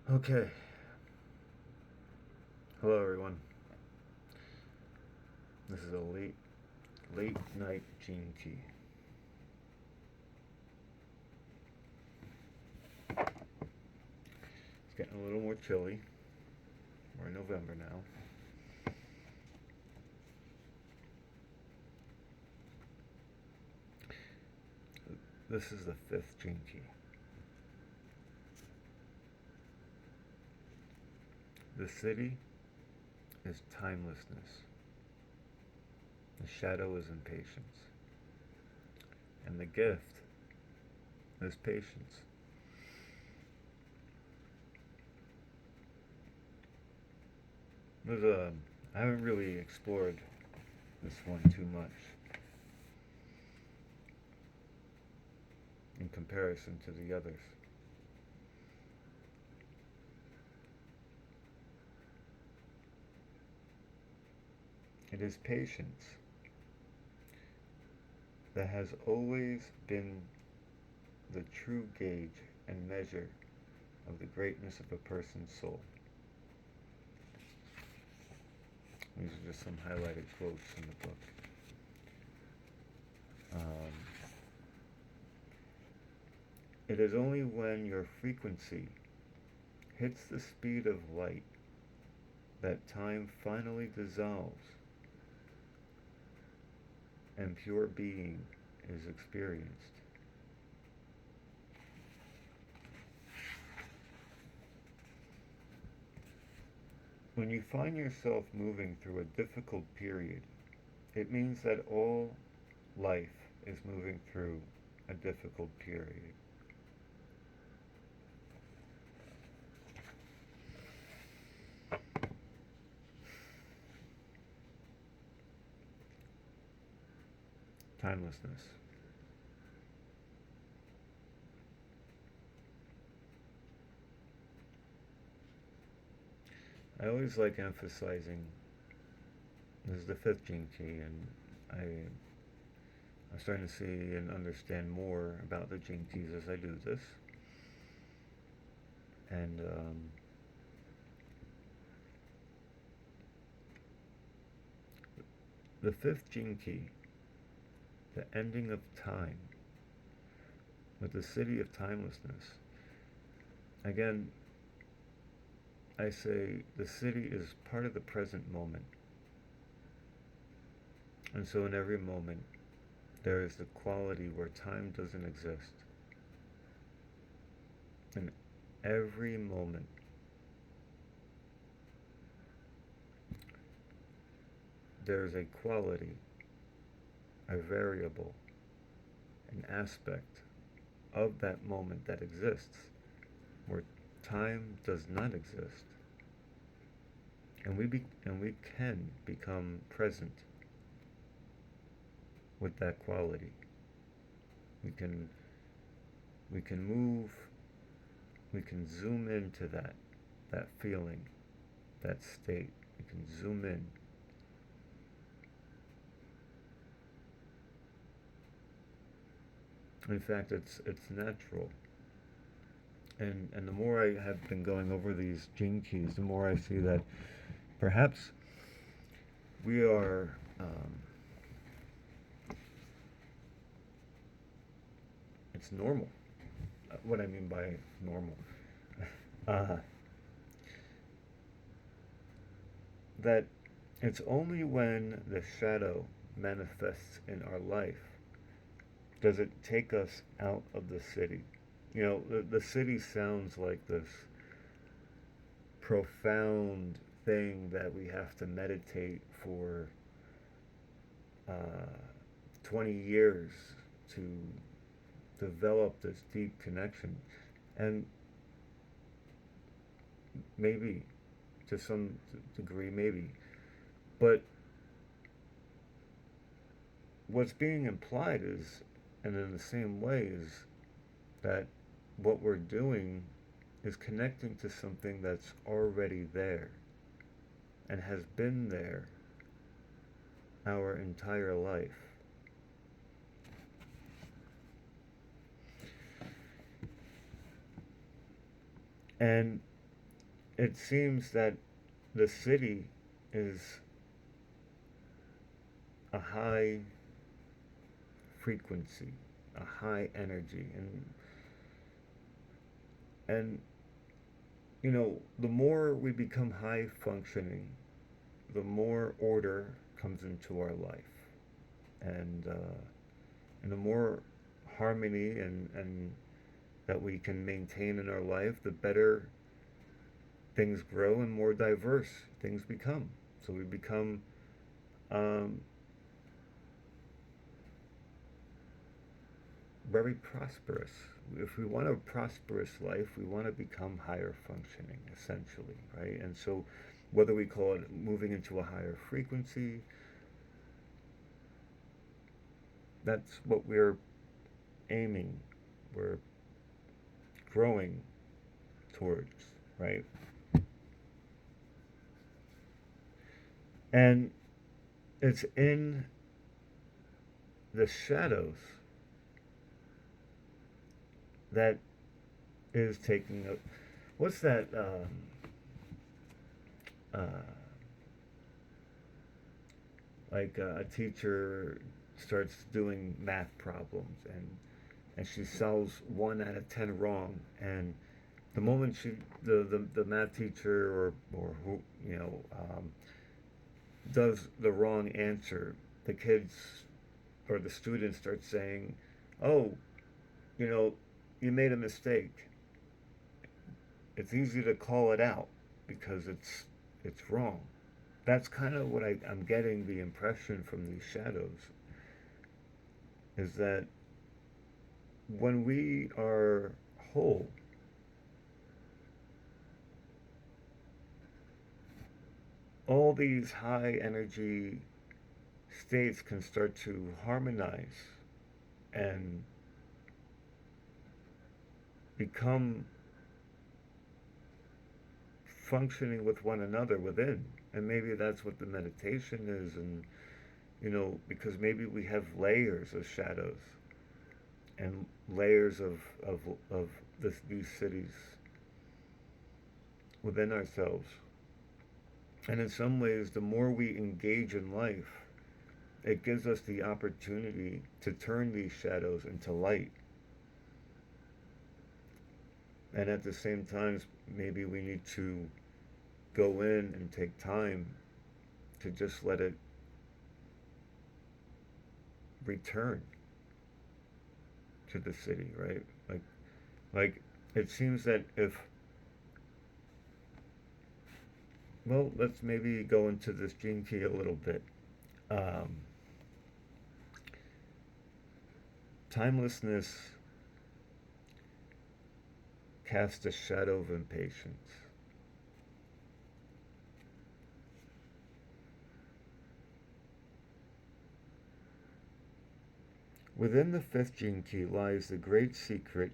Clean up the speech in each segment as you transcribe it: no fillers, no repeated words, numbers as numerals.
Okay. Hello, everyone. This is a late night Gene Key. It's getting a little more chilly. We're in November now. This is the fifth Gene Key. The city is timelessness. The shadow is impatience. And the gift is patience. There's a, I haven't really explored this one too much in comparison to the others. It is patience that has always been the true gauge and measure of the greatness of a person's soul. These are just some highlighted quotes in the book. Um, it is only when your frequency hits the speed of light that time finally dissolves and pure being is experienced. When you find yourself moving through a difficult period, it means that all life is moving through a difficult period. Timelessness. I always like emphasizing this is the fifth gene key, and I'm starting to see and understand more about the gene keys as I do this. And the fifth gene key, the ending of time, with the city of timelessness. Again, I say the city is part of the present moment. And so in every moment, there is the quality where time doesn't exist. In every moment, there is a quality, a variable, an aspect of that moment that exists where time does not exist. And we can become present with that quality. We can we can move, we can zoom into that feeling, that state. We can zoom in. In fact, it's natural. And the more I have been going over these gene keys, the more I see that perhaps we are. It's normal. What I mean by normal, uh, that it's only when the shadow manifests in our life does it take us out of the city. You know, the city sounds like this profound thing that we have to meditate for uh, 20 years to develop this deep connection. And maybe, to some degree, maybe. But what's being implied is, and in the same way, is that what we're doing is connecting to something that's already there and has been there our entire life. And it seems that the city is a high frequency, a high energy, and the more we become high functioning, the more order comes into our life, and the more harmony and that we can maintain in our life, the better things grow and more diverse things become. So we become um, very prosperous. If we want a prosperous life, we want to become higher functioning, essentially, right? And so, whether we call it moving into a higher frequency, that's what we're aiming, we're growing towards, right? And it's in the shadows that is taking a. What's that? Uh, like a teacher starts doing math problems and she solves 1 out of 10 wrong, and the moment the math teacher or who does the wrong answer, the kids or the students start saying, "Oh, you know, you made a mistake." It's easy to call it out because it's wrong. That's kind of what I'm getting the impression from these shadows, is that when we are whole, all these high energy states can start to harmonize and become functioning with one another within. And maybe that's what the meditation is, and because maybe we have layers of shadows and layers of these cities within ourselves. And in some ways, the more we engage in life, it gives us the opportunity to turn these shadows into light. And at the same time, maybe we need to go in and take time to just let it return to the city, right? Like it seems that if, well, let's maybe go into this gene key a little bit. Um, Timelessness casts a shadow of impatience. Within the fifth gene key lies the great secret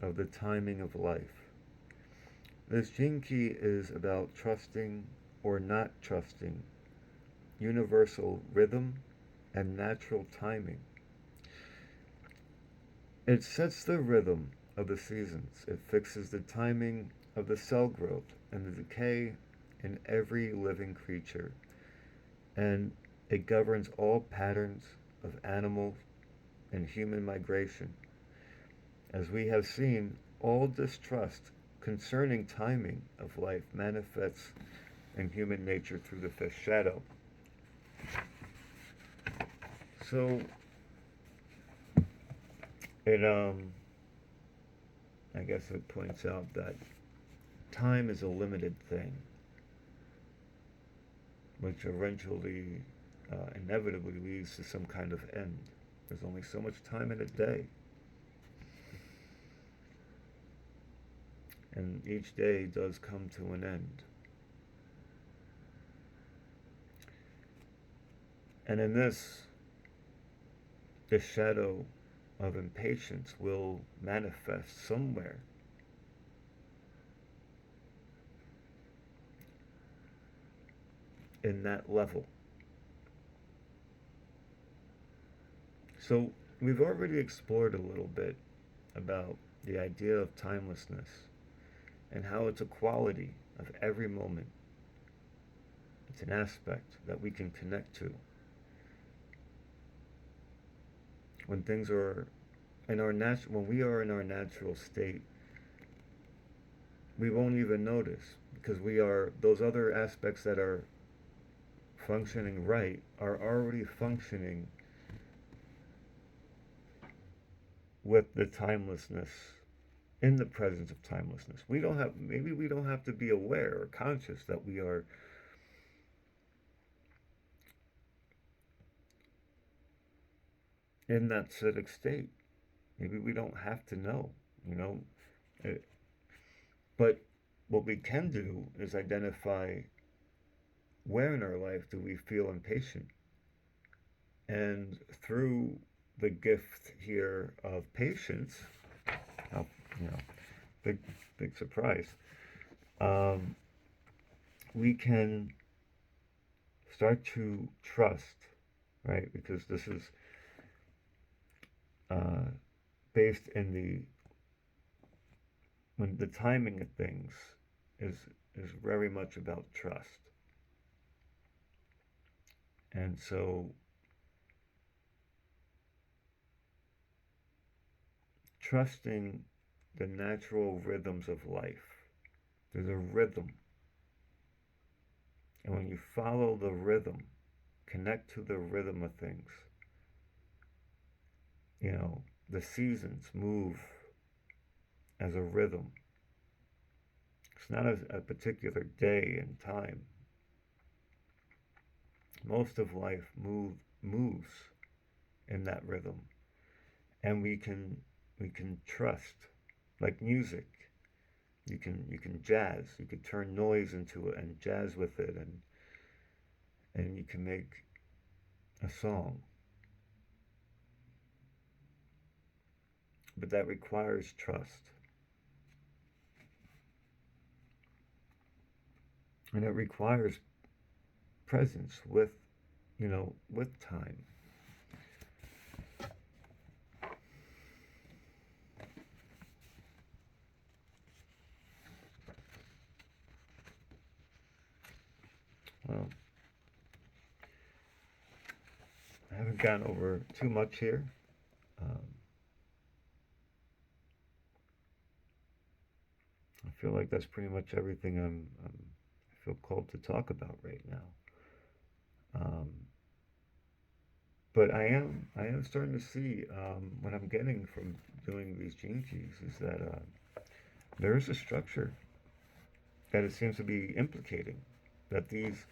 of the timing of life. This gene key is about trusting or not trusting universal rhythm and natural timing. It sets the rhythm of the seasons. It fixes the timing of the cell growth and the decay in every living creature. And it governs all patterns of animal and human migration. As we have seen, all distrust concerning timing of life manifests in human nature through the fifth shadow. So it I guess it points out that time is a limited thing, which eventually inevitably leads to some kind of end. There's only so much time in a day, and each day does come to an end. And in this, the shadow of impatience will manifest somewhere in that level. So we've already explored a little bit about the idea of timelessness and how it's a quality of every moment. It's an aspect that we can connect to. When things are in our when we are in our natural state, we won't even notice because we are those other aspects that are functioning right are already functioning with the timelessness, in the presence of timelessness. We don't have, maybe we don't have to be aware or conscious that we are in that acidic state. Maybe we don't have to know, you know. Uh, But what we can do is identify where in our life do we feel impatient. And through the gift here of patience, oh, you know, big, big surprise, um, we can start to trust, right? Because this is uh, based in the when the timing of things is is very much about trust. And so trusting the natural rhythms of life. There's a rhythm. And when you follow the rhythm, connect to the rhythm of things, you know, the seasons move as a rhythm. It's not a particular day and time. Most of life moves in that rhythm. And we can trust, like music. You can jazz. You could turn noise into it and jazz with it, and you can make a song. But that requires trust, and it requires presence with, with time. Well, I haven't gone over too much here. Um, I feel like that's pretty much everything I feel called to talk about right now. Um, but I am starting to see what I'm getting from doing these gene keys is that there is a structure that it seems to be implicating, that these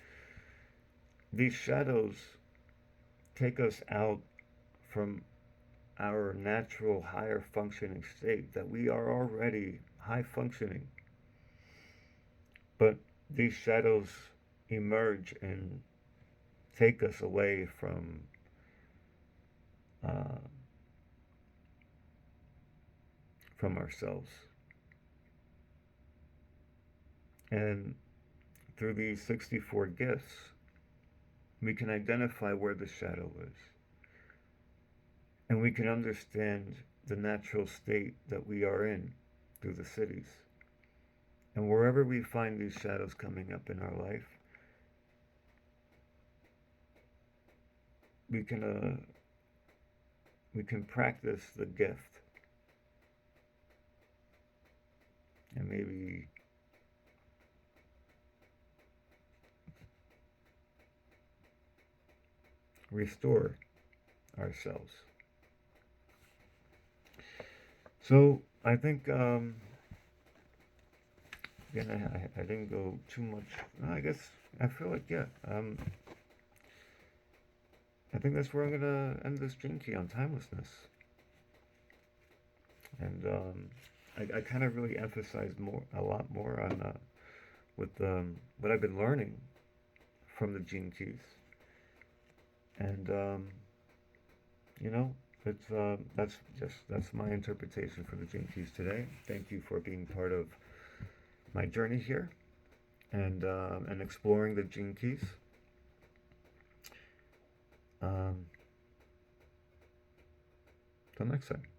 shadows take us out from our natural higher functioning state, that we are already high functioning, but these shadows emerge and take us away uh, from ourselves. And through these 64 gifts, we can identify where the shadow is. And we can understand the natural state that we are in through the cities. And wherever we find these shadows coming up in our life, we can uh, we can practice the gift and maybe restore ourselves. So I think again I didn't go too much. I guess I feel like yeah. I think that's where I'm gonna end this gene key on timelessness. And I kind of really emphasized a lot more on with what I've been learning from the gene keys. And you know, that's my interpretation for the gene keys today. Thank you for being part of my journey here and exploring the gene keys. Um, till next time.